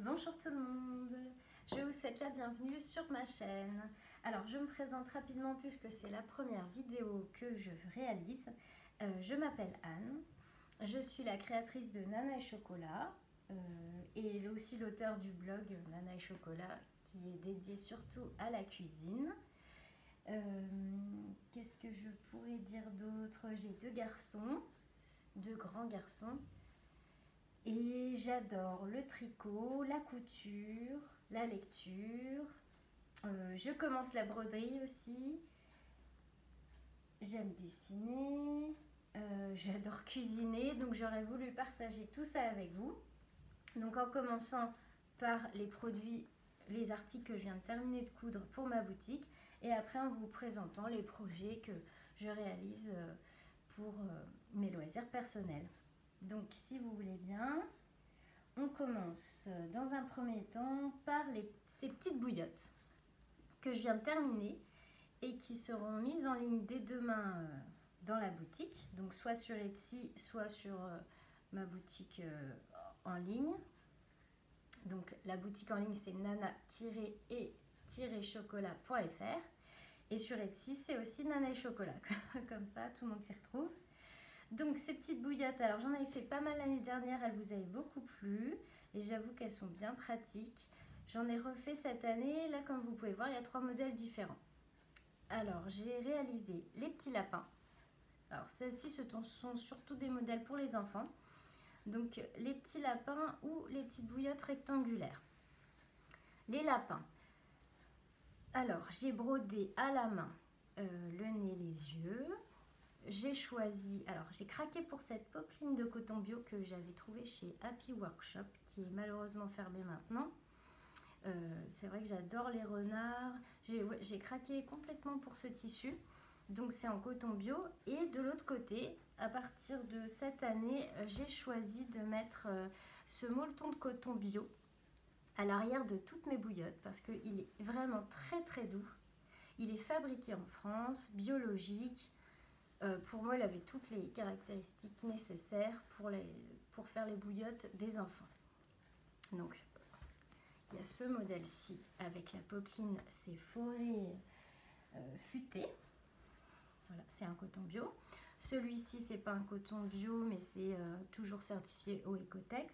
Bonjour tout le monde, je vous souhaite la bienvenue sur ma chaîne. Alors je me présente rapidement puisque c'est la première vidéo que je réalise. Je m'appelle Anne, je suis la créatrice de Nana et Chocolat et aussi l'auteur du blog Nana et Chocolat qui est dédié surtout à la cuisine. Qu'est-ce que je pourrais dire d'autre? J'ai deux grands garçons. Et j'adore le tricot, la couture, la lecture. Je commence la broderie aussi. J'aime dessiner. J'adore cuisiner. Donc j'aurais voulu partager tout ça avec vous. Donc en commençant par les produits, les articles que je viens de terminer de coudre pour ma boutique. Et après en vous présentant les projets que je réalise pour mes loisirs personnels. Donc si vous voulez bien, on commence dans un premier temps par ces petites bouillottes que je viens de terminer et qui seront mises en ligne dès demain dans la boutique, donc soit sur Etsy, soit sur ma boutique en ligne. Donc la boutique en ligne c'est nana-et-chocolat.fr et sur Etsy c'est aussi Nana et Chocolat, comme ça tout le monde s'y retrouve. Donc ces petites bouillottes, alors j'en avais fait pas mal l'année dernière, elles vous avaient beaucoup plu et j'avoue qu'elles sont bien pratiques. J'en ai refait cette année, là comme vous pouvez voir il y a 3 modèles différents. Alors j'ai réalisé les petits lapins. Alors celles-ci sont surtout des modèles pour les enfants. Donc les petits lapins ou les petites bouillottes rectangulaires. Les lapins. Alors j'ai brodé à la main le nez, les yeux. J'ai choisi, alors j'ai craqué pour cette popeline de coton bio que j'avais trouvée chez Happy Workshop, qui est malheureusement fermée maintenant. C'est vrai que j'adore les renards. J'ai craqué complètement pour ce tissu. Donc c'est en coton bio. Et de l'autre côté, à partir de cette année, j'ai choisi de mettre ce molleton de coton bio à l'arrière de toutes mes bouillottes parce qu'il est vraiment très très doux. Il est fabriqué en France, biologique. Pour moi, il avait toutes les caractéristiques nécessaires pour faire les bouillottes des enfants. Donc, il y a ce modèle-ci avec la popeline, c'est forêt futée. Voilà, c'est un coton bio. Celui-ci, c'est pas un coton bio, mais c'est toujours certifié au Ecotex.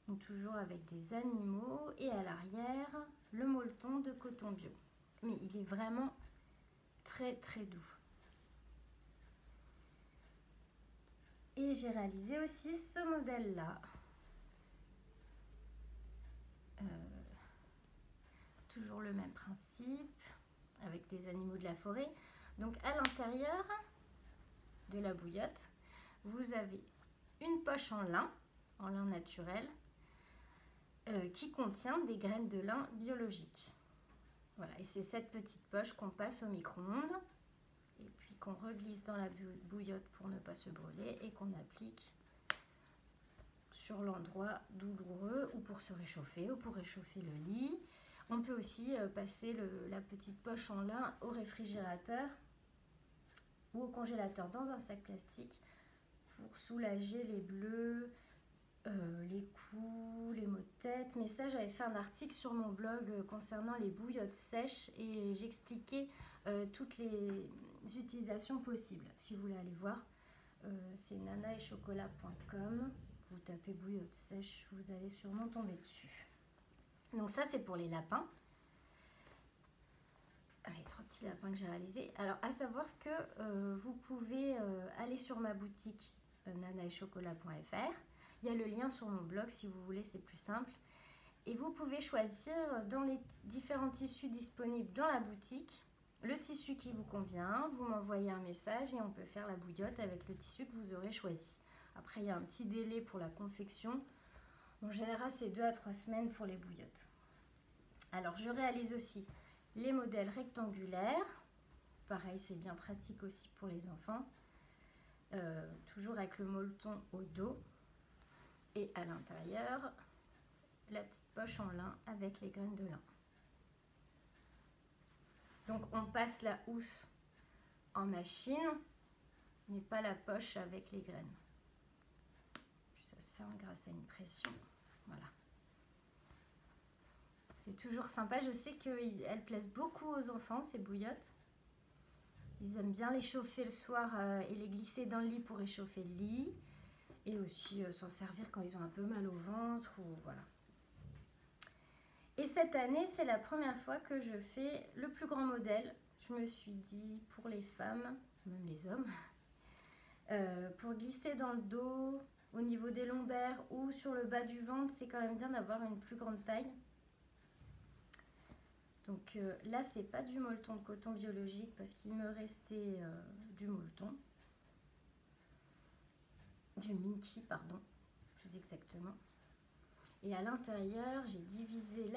Donc, toujours avec des animaux. Et à l'arrière, le molleton de coton bio. Mais il est vraiment très très doux. Et j'ai réalisé aussi ce modèle-là. Toujours le même principe, avec des animaux de la forêt. Donc à l'intérieur de la bouillotte, vous avez une poche en lin naturel, qui contient des graines de lin biologiques. Voilà, et c'est cette petite poche qu'on passe au micro-ondes. Et puis qu'on reglisse dans la bouillotte pour ne pas se brûler et qu'on applique sur l'endroit douloureux ou pour se réchauffer ou pour réchauffer le lit. On peut aussi passer la petite poche en lin au réfrigérateur ou au congélateur dans un sac plastique pour soulager les bleus, les coups, les maux de tête. Mais ça, j'avais fait un article sur mon blog concernant les bouillottes sèches et j'expliquais toutes les utilisations possibles. Si vous voulez aller voir, c'est nanaetchocolat.com. Vous tapez bouillotte sèche, vous allez sûrement tomber dessus. Donc ça, c'est pour les lapins. Les 3 petits lapins que j'ai réalisés. Alors, à savoir que vous pouvez aller sur ma boutique nanaetchocolat.fr. Il y a le lien sur mon blog si vous voulez, c'est plus simple. Et vous pouvez choisir dans les différents tissus disponibles dans la boutique le tissu qui vous convient. Vous m'envoyez un message et on peut faire la bouillotte avec le tissu que vous aurez choisi. Après, il y a un petit délai pour la confection. En général, c'est 2 à 3 semaines pour les bouillottes. Alors, je réalise aussi les modèles rectangulaires. Pareil, c'est bien pratique aussi pour les enfants. Toujours avec le molleton au dos. Et à l'intérieur, la petite poche en lin avec les graines de lin. Donc on passe la housse en machine, mais pas la poche avec les graines. Puis ça se ferme grâce à une pression. Voilà. C'est toujours sympa. Je sais qu'elles plaisent beaucoup aux enfants, ces bouillottes. Ils aiment bien les chauffer le soir et les glisser dans le lit pour réchauffer le lit. Et aussi s'en servir quand ils ont un peu mal au ventre. Ou voilà. Et cette année, c'est la première fois que je fais le plus grand modèle. Je me suis dit, pour les femmes, même les hommes, pour glisser dans le dos, au niveau des lombaires ou sur le bas du ventre, c'est quand même bien d'avoir une plus grande taille. Donc là, c'est pas du molleton de coton biologique parce qu'il me restait du molleton. Du Minky, pardon, plus exactement. Et à l'intérieur, j'ai divisé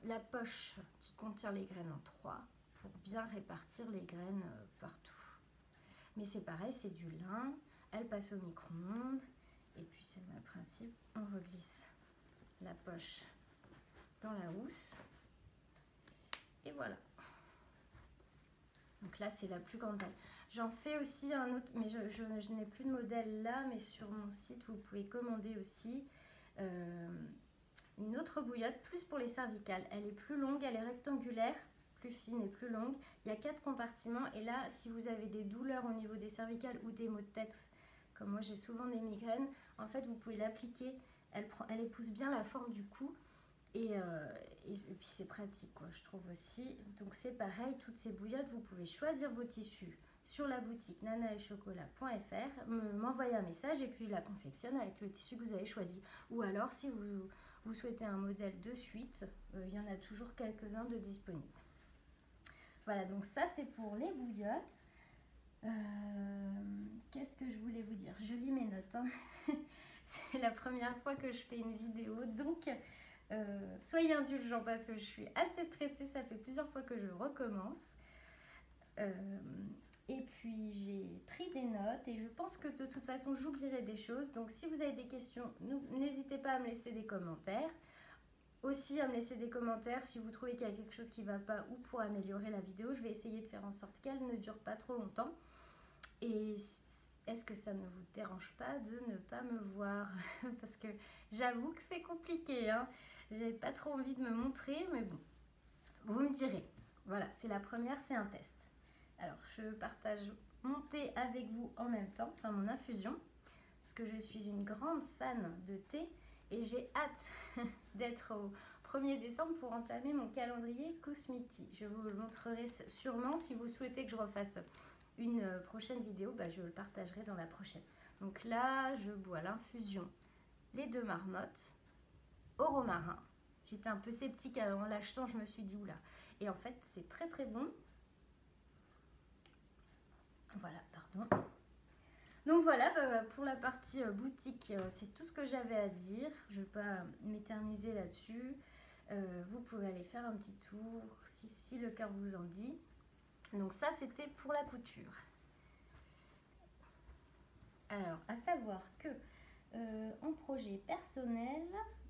la poche qui contient les graines en 3 pour bien répartir les graines partout. Mais c'est pareil, c'est du lin, elle passe au micro-ondes. Et puis c'est le même principe, on reglisse la poche dans la housse. Et voilà. Donc là, c'est la plus grande taille. J'en fais aussi un autre, mais je n'ai plus de modèle là, mais sur mon site, vous pouvez commander aussi une autre bouillotte, plus pour les cervicales. Elle est plus longue, elle est rectangulaire, plus fine et plus longue. Il y a 4 compartiments. Et là, si vous avez des douleurs au niveau des cervicales ou des maux de tête, comme moi j'ai souvent des migraines, en fait, vous pouvez l'appliquer. Elle épouse bien la forme du cou. Et puis c'est pratique, quoi, je trouve aussi. Donc c'est pareil, toutes ces bouillottes, vous pouvez choisir vos tissus sur la boutique nanaetchocolat.fr, m'envoyer un message et puis je la confectionne avec le tissu que vous avez choisi. Ou alors si vous souhaitez un modèle de suite, il y en a toujours quelques-uns de disponibles. Voilà, donc ça c'est pour les bouillottes. Qu'est-ce que je voulais vous dire? Je lis mes notes, hein. C'est la première fois que je fais une vidéo, donc soyez indulgents parce que je suis assez stressée, ça fait plusieurs fois que je recommence. Et puis j'ai pris des notes et je pense que de toute façon j'oublierai des choses. Donc si vous avez des questions, n'hésitez pas à me laisser des commentaires. Aussi à me laisser des commentaires si vous trouvez qu'il y a quelque chose qui ne va pas ou pour améliorer la vidéo. Je vais essayer de faire en sorte qu'elle ne dure pas trop longtemps. Et est-ce que ça ne vous dérange pas de ne pas me voir? Parce que j'avoue que c'est compliqué, hein. J'avais pas trop envie de me montrer, mais bon, vous me direz. Voilà, c'est la première, c'est un test. Alors, je partage mon thé avec vous en même temps, enfin mon infusion, parce que je suis une grande fan de thé et j'ai hâte d'être au 1er décembre pour entamer mon calendrier Kusmiti. Je vous le montrerai sûrement. Si vous souhaitez que je refasse une prochaine vidéo, je le partagerai dans la prochaine. Donc là, je bois l'infusion Les Deux Marmottes au romarin. J'étais un peu sceptique en l'achetant, je me suis dit oula. Et en fait, c'est très très bon. Voilà, pardon. Donc voilà, pour la partie boutique, c'est tout ce que j'avais à dire. Je ne vais pas m'éterniser là-dessus. Vous pouvez aller faire un petit tour si le cœur vous en dit. Donc ça, c'était pour la couture. Alors, à savoir que en projet personnel,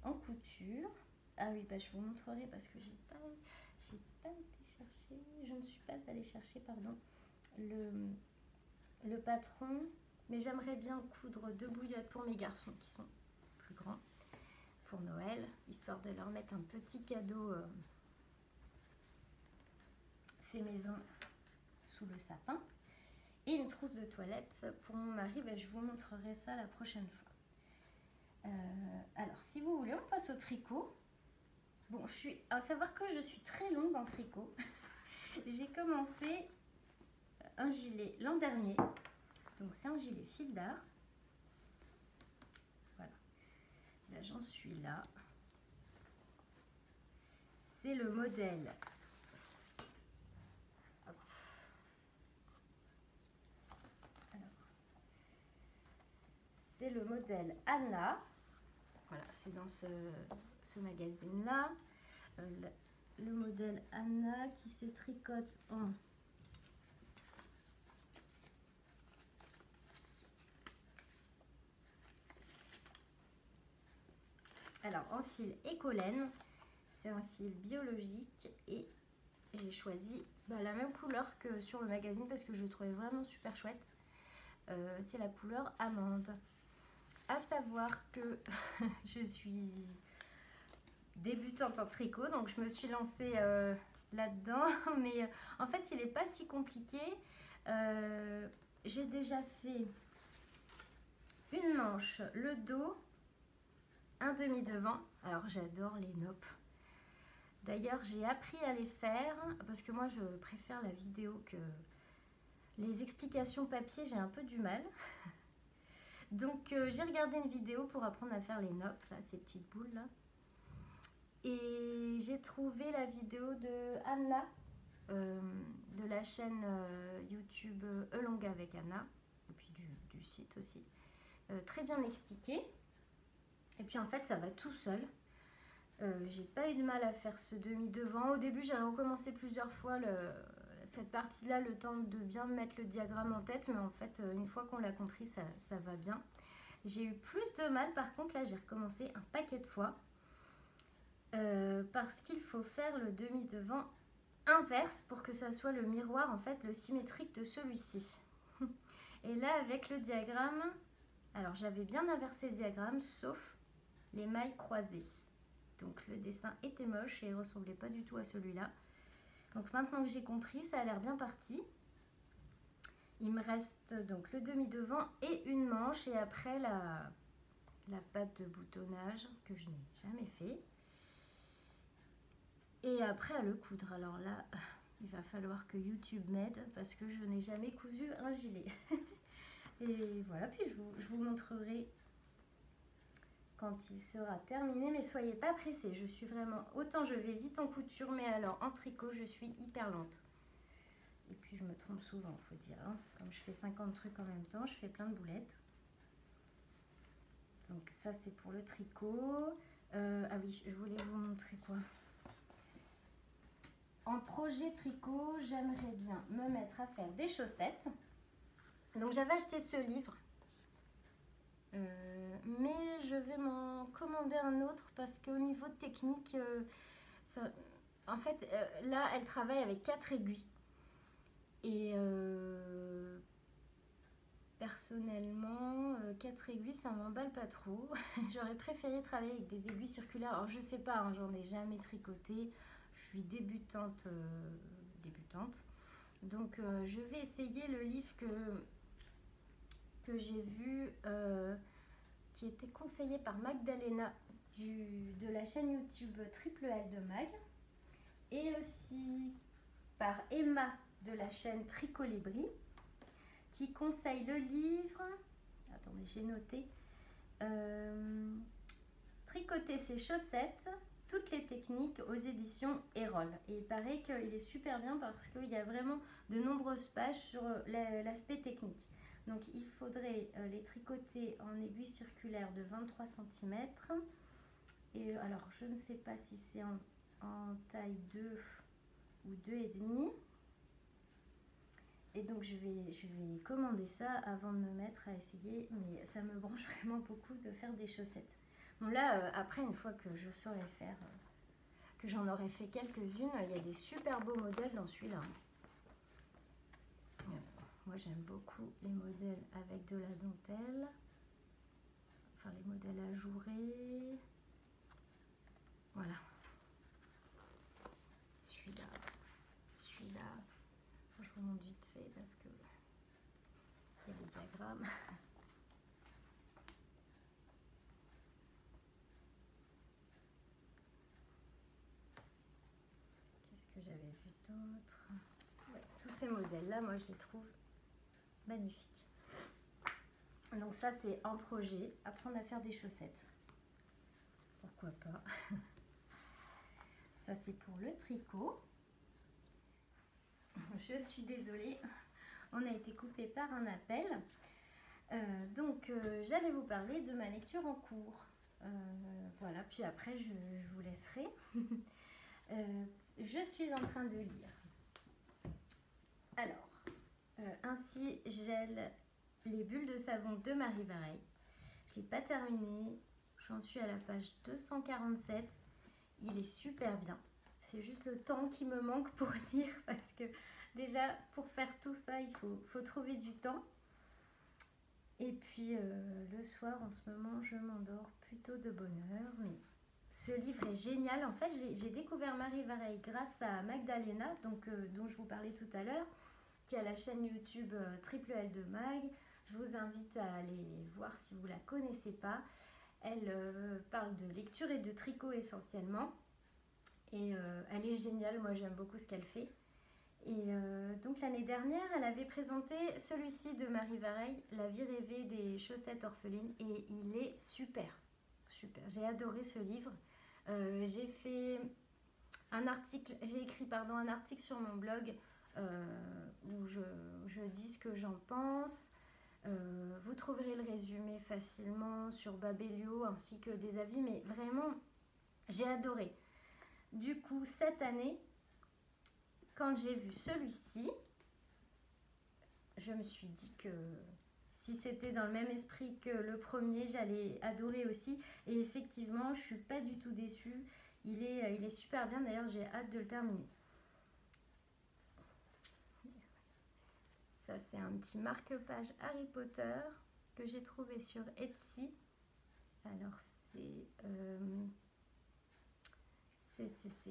en couture, ah oui, je vous montrerai parce que j'ai pas été chercher, je ne suis pas allée chercher, pardon, le patron, mais j'aimerais bien coudre 2 bouillottes pour mes garçons qui sont plus grands pour Noël, histoire de leur mettre un petit cadeau fait maison sous le sapin. Et une trousse de toilette pour mon mari, je vous montrerai ça la prochaine fois. Alors, si vous voulez, on passe au tricot. Bon, à savoir que je suis très longue en tricot. J'ai commencé un gilet l'an dernier. Donc, c'est un gilet fil d'art. Voilà. Là, j'en suis là. C'est le modèle. C'est le modèle Anna. Voilà, c'est dans ce magazine-là. Le modèle Anna qui se tricote en fil écolène. C'est un fil biologique et j'ai choisi la même couleur que sur le magazine parce que je le trouvais vraiment super chouette. C'est la couleur amande. À savoir que je suis débutante en tricot, donc je me suis lancée là-dedans. Mais en fait, il n'est pas si compliqué. J'ai déjà fait une manche, le dos, un demi-devant. Alors, j'adore les noppes. D'ailleurs, j'ai appris à les faire parce que moi, je préfère la vidéo que les explications papier. J'ai un peu du mal. Donc, j'ai regardé une vidéo pour apprendre à faire les noppes, là, ces petites boules là. Et j'ai trouvé la vidéo de Anna, de la chaîne YouTube Elong avec Anna, et puis du site aussi. Très bien expliqué. Et puis en fait, ça va tout seul. J'ai pas eu de mal à faire ce demi-devant. Au début, j'ai recommencé plusieurs fois cette partie-là, le temps de bien mettre le diagramme en tête. Mais en fait, une fois qu'on l'a compris, ça va bien. J'ai eu plus de mal, par contre, là, j'ai recommencé un paquet de fois. Parce qu'il faut faire le demi-devant inverse pour que ça soit le miroir, en fait, le symétrique de celui-ci. Et là, avec le diagramme, alors j'avais bien inversé le diagramme, sauf les mailles croisées. Donc le dessin était moche et il ne ressemblait pas du tout à celui-là. Donc maintenant que j'ai compris, ça a l'air bien parti. Il me reste donc le demi-devant et une manche, et après la patte de boutonnage que je n'ai jamais fait. Et après à le coudre. Alors là, il va falloir que YouTube m'aide parce que je n'ai jamais cousu un gilet. Et voilà, puis je vous montrerai quand il sera terminé, mais soyez pas pressés. Je suis vraiment, autant je vais vite en couture, mais alors en tricot, je suis hyper lente. Et puis je me trompe souvent, faut dire, hein. Comme je fais 50 trucs en même temps, je fais plein de boulettes. Donc ça, c'est pour le tricot. Ah oui, je voulais vous montrer quoi. En projet tricot, j'aimerais bien me mettre à faire des chaussettes. Donc j'avais acheté ce livre. Mais je vais m'en commander un autre parce qu'au niveau technique, en fait, là, elle travaille avec 4 aiguilles. Et personnellement, 4 aiguilles, ça m'emballe pas trop. J'aurais préféré travailler avec des aiguilles circulaires. Alors, je sais pas, hein, j'en ai jamais tricoté. Je suis débutante. Donc, je vais essayer le livre que j'ai vu, qui était conseillé par Magdalena de la chaîne YouTube Triple L de Mag, et aussi par Emma de la chaîne Tricolibri, qui conseille le livre, attendez, j'ai noté, Tricoter ses chaussettes, toutes les techniques, aux éditions Erol. Et il paraît qu'il est super bien parce qu'il y a vraiment de nombreuses pages sur l'aspect technique. Donc il faudrait les tricoter en aiguille circulaire de 23 cm. Et alors je ne sais pas si c'est en taille 2 ou 2,5. Et donc je vais commander ça avant de me mettre à essayer. Mais ça me branche vraiment beaucoup de faire des chaussettes. Bon là, après, une fois que je saurai faire, que j'en aurai fait quelques-unes, il y a des super beaux modèles dans celui-là. Moi, j'aime beaucoup les modèles avec de la dentelle. Enfin, les modèles ajourés. Voilà. Celui-là. Je vous montre vite fait parce que il y a les diagrammes. Qu'est-ce que j'avais vu d'autre? Ouais, tous ces modèles-là, moi, je les trouve magnifiques. Donc ça, c'est un projet, apprendre à faire des chaussettes. Pourquoi pas. Ça, c'est pour le tricot. Je suis désolée, on a été coupé par un appel. Donc, j'allais vous parler de ma lecture en cours. Voilà, puis après, je vous laisserai. Je suis en train de lire. Alors, Ainsi gèle les bulles de savon de Marie Vareille. Je ne l'ai pas terminé. J'en suis à la page 247. Il est super bien. C'est juste le temps qui me manque pour lire parce que déjà pour faire tout ça, il faut trouver du temps. Et puis le soir en ce moment, je m'endors plutôt de bonne heure. Mais Ce livre est génial. En fait, j'ai découvert Marie Vareille grâce à Magdalena, donc, dont je vous parlais tout à l'heure, qui a la chaîne YouTube Triple L de Mag. Je vous invite à aller voir si vous ne la connaissez pas. Elle parle de lecture et de tricot essentiellement. Et elle est géniale, moi j'aime beaucoup ce qu'elle fait. Et donc l'année dernière, elle avait présenté celui-ci de Marie Vareille, La vie rêvée des chaussettes orphelines. Et il est super, super. J'ai adoré ce livre. J'ai fait un article, j'ai écrit un article sur mon blog où je dis ce que j'en pense. Vous trouverez le résumé facilement sur Babelio ainsi que des avis, mais vraiment j'ai adoré. Du coup, cette année, quand j'ai vu celui-ci, je me suis dit que si c'était dans le même esprit que le premier, j'allais adorer aussi. Et effectivement, je ne suis pas du tout déçue. Il est super bien, d'ailleurs j'ai hâte de le terminer. Ça, c'est un petit marque-page Harry Potter que j'ai trouvé sur Etsy. Alors, c'est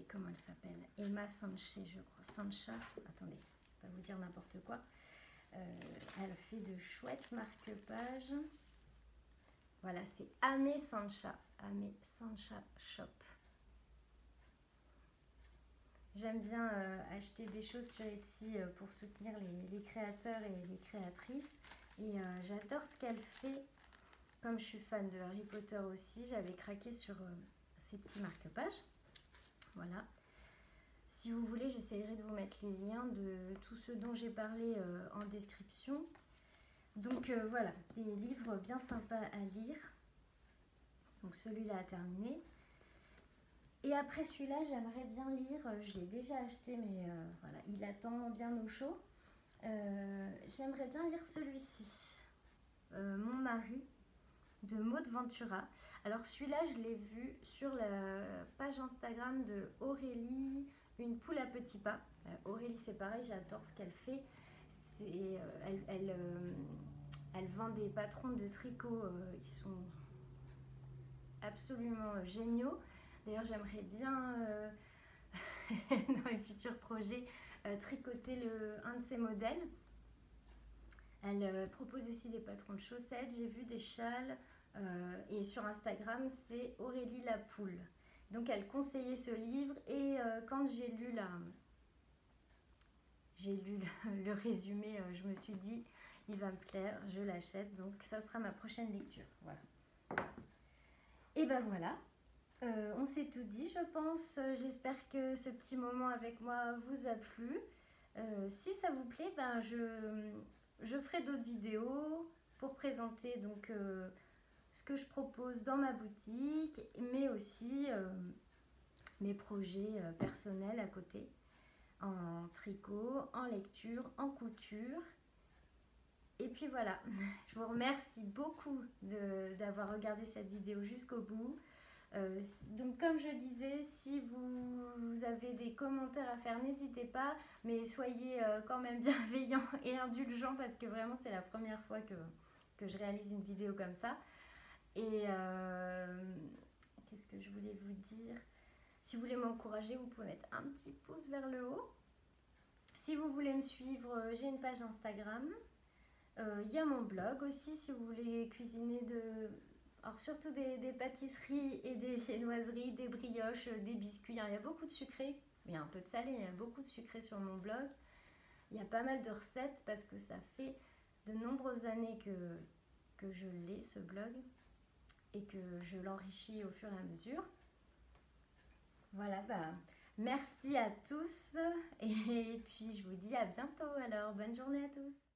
comment elle s'appelle? Emma Sanche, je crois. Sancha, attendez, je ne vais pas vous dire n'importe quoi. Elle fait de chouettes marque-pages. Voilà, c'est Ame Sancha Shop. J'aime bien acheter des choses sur Etsy pour soutenir les créateurs et les créatrices. Et j'adore ce qu'elle fait. Comme je suis fan de Harry Potter aussi, j'avais craqué sur ces petits marque-pages. Voilà. Si vous voulez, j'essaierai de vous mettre les liens de tout ce dont j'ai parlé en description. Donc voilà, des livres bien sympas à lire. Donc celui-là a terminé. Et après celui-là, j'aimerais bien lire, je l'ai déjà acheté, mais voilà, il attend bien au chaud. J'aimerais bien lire celui-ci, Mon mari, de Maud Ventura. Alors celui-là, je l'ai vu sur la page Instagram de Aurélie, une poule à petits pas. Aurélie, c'est pareil, j'adore ce qu'elle fait. Elle vend des patrons de tricot, ils sont absolument géniaux. D'ailleurs, j'aimerais bien, dans les futurs projets, tricoter un de ces modèles. Elle propose aussi des patrons de chaussettes, j'ai vu des châles, et sur Instagram, c'est Aurélie la poule. Donc, elle conseillait ce livre, et quand j'ai lu le résumé, je me suis dit, il va me plaire, je l'achète, donc ça sera ma prochaine lecture. Voilà. Et ben voilà. On s'est tout dit, je pense. J'espère que ce petit moment avec moi vous a plu. Si ça vous plaît, ben je ferai d'autres vidéos pour présenter donc ce que je propose dans ma boutique, mais aussi mes projets personnels à côté, en tricot, en lecture, en couture. Et puis voilà, je vous remercie beaucoup d'avoir regardé cette vidéo jusqu'au bout. Donc comme je disais, si vous avez des commentaires à faire, n'hésitez pas, mais soyez quand même bienveillants et indulgents parce que vraiment c'est la première fois que je réalise une vidéo comme ça. Et qu'est-ce que je voulais vous dire? Si vous voulez m'encourager, vous pouvez mettre un petit pouce vers le haut. Si vous voulez me suivre, j'ai une page Instagram. Il y a mon blog aussi si vous voulez cuisiner alors surtout des pâtisseries et des viennoiseries, des brioches, des biscuits. Il y a beaucoup de sucré, il y a un peu de salé, il y a beaucoup de sucré sur mon blog. Il y a pas mal de recettes parce que ça fait de nombreuses années que je l'ai, ce blog, et que je l'enrichis au fur et à mesure. Voilà, merci à tous et puis je vous dis à bientôt alors. Bonne journée à tous.